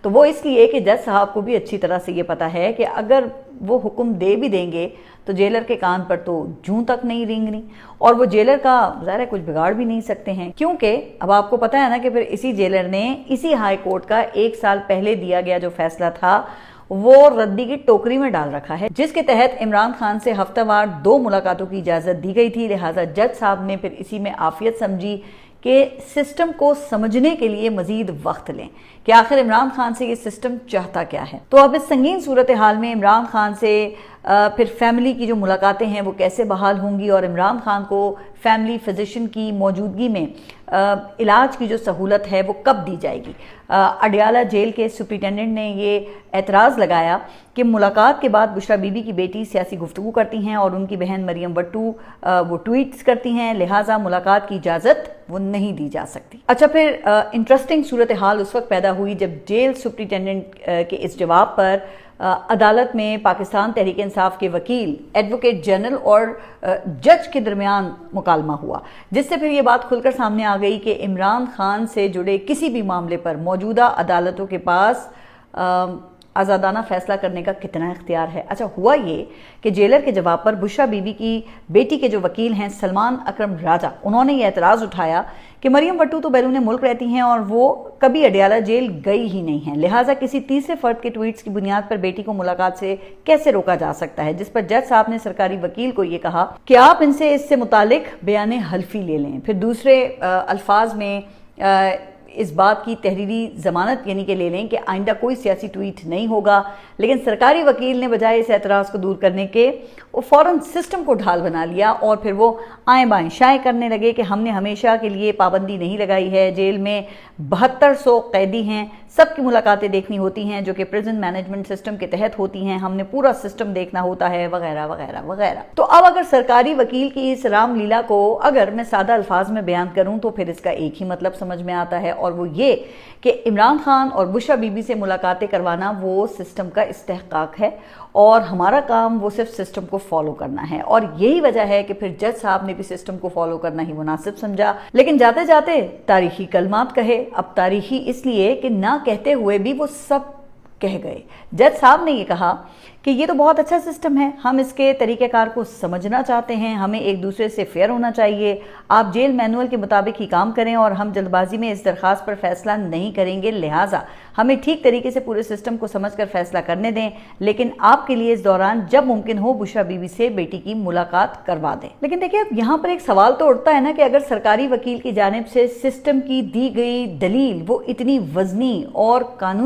تو وہ اس لیے کہ جج صاحب کو بھی اچھی طرح سے یہ پتا ہے کہ اگر وہ حکم دے بھی دیں گے تو جیلر کے کان پر تو جوں تک نہیں رینگنی، اور وہ جیلر کا ظاہر ہے کچھ بگاڑ بھی نہیں سکتے ہیں، کیونکہ اب آپ کو پتا ہے نا کہ پھر اسی جیلر نے اسی ہائی کورٹ کا 1 سال پہلے دیا گیا جو فیصلہ تھا وہ ردی کی ٹوکری میں ڈال رکھا ہے، جس کے تحت عمران خان سے ہفتہ وار 2 ملاقاتوں کی اجازت دی گئی تھی۔ لہٰذا جج صاحب نے پھر اسی میں عافیت سمجھی کہ سسٹم کو سمجھنے کے لیے مزید وقت لیں کہ آخر عمران خان سے یہ سسٹم چاہتا کیا ہے۔ تو اب اس سنگین صورتحال میں عمران خان سے پھر فیملی کی جو ملاقاتیں ہیں وہ کیسے بحال ہوں گی، اور عمران خان کو فیملی فزیشین کی موجودگی میں علاج کی جو سہولت ہے وہ کب دی جائے گی۔ اڈیالہ جیل کے سپرنٹینڈنٹ نے یہ اعتراض لگایا کہ ملاقات کے بعد بشرا بی بی کی بیٹی سیاسی گفتگو کرتی ہیں اور ان کی بہن مریم وٹو وہ ٹویٹس کرتی ہیں، لہٰذا ملاقات کی اجازت وہ نہیں دی جا سکتی۔ اچھا، پھر انٹرسٹنگ صورتحال اس وقت پیدا ہوئی جب جیل سپرنٹینڈنٹ کے اس جواب پر عدالت میں پاکستان تحریک انصاف کے وکیل، ایڈوکیٹ جنرل اور جج کے درمیان مکالمہ ہوا، جس سے پھر یہ بات کھل کر سامنے آ گئی کہ عمران خان سے جڑے کسی بھی معاملے پر موجودہ عدالتوں کے پاس آزادانہ فیصلہ کرنے کا کتنا اختیار ہے۔ اچھا، ہوا یہ کہ جیلر کے جواب پر بشرا بی بی کی بیٹی کے جو وکیل ہیں سلمان اکرم راجہ، انہوں نے یہ اعتراض اٹھایا کہ مریم وٹو تو بیرون ملک رہتی ہیں اور وہ کبھی اڈیالہ جیل گئی ہی نہیں ہیں، لہٰذا کسی تیسرے فرد کے ٹویٹس کی بنیاد پر بیٹی کو ملاقات سے کیسے روکا جا سکتا ہے، جس پر جج صاحب نے سرکاری وکیل کو یہ کہا کہ آپ ان سے اس سے متعلق بیان حلفی لے لیں۔ پھر دوسرے الفاظ میں اس بات کی تحریری ضمانت یعنی کہ لے لیں کہ آئندہ کوئی سیاسی ٹویٹ نہیں ہوگا، لیکن سرکاری وکیل نے بجائے اس اعتراض کو دور کرنے کے وہ فوراً سسٹم کو ڈھال بنا لیا اور پھر وہ آئیں بائیں شائیں کرنے لگے کہ ہم نے ہمیشہ کے لیے پابندی نہیں لگائی ہے، جیل میں 7200 قیدی ہیں، سب کی ملاقاتیں دیکھنی ہوتی ہیں جو کہ پریزن مینجمنٹ سسٹم کے تحت ہوتی ہیں، ہم نے پورا سسٹم دیکھنا ہوتا ہے، وغیرہ وغیرہ وغیرہ۔ تو اب اگر سرکاری وکیل کی اس رام لیلا کو اگر میں سادہ الفاظ میں بیان کروں تو پھر اس کا ایک ہی مطلب سمجھ میں آتا ہے، اور وہ یہ کہ عمران خان اور بشرا بی بی سے ملاقاتیں کروانا وہ سسٹم کا استحقاق ہے اور ہمارا کام وہ صرف سسٹم کو فالو کرنا ہے، اور یہی وجہ ہے کہ پھر جج صاحب نے بھی سسٹم کو فالو کرنا ہی مناسب سمجھا۔ لیکن جاتے جاتے تاریخی کلمات کہے، اب تاریخی اس لیے کہ نہ کہتے ہوئے بھی وہ سب کہہ گئے۔ جج صاحب نے یہ کہا کہ یہ تو بہت اچھا سسٹم ہے، ہم اس کے طریقہ کار کو سمجھنا چاہتے ہیں، ہمیں ایک دوسرے سے فیئر ہونا چاہیے، آپ جیل مینول کے مطابق ہی کام کریں اور ہم جلد بازی میں اس درخواست پر فیصلہ نہیں کریں گے، لہٰذا ہمیں ٹھیک طریقے سے پورے سسٹم کو سمجھ کر فیصلہ کرنے دیں، لیکن آپ کے لیے اس دوران جب ممکن ہو بشرا بی بی سے بیٹی کی ملاقات کروا دیں۔ لیکن دیکھیں اب یہاں پر ایک سوال تو اٹھتا ہے نا کہ اگر سرکاری وکیل کی جانب سے سسٹم کی دی گئی دلیل وہ اتنی وزنی اور قانونی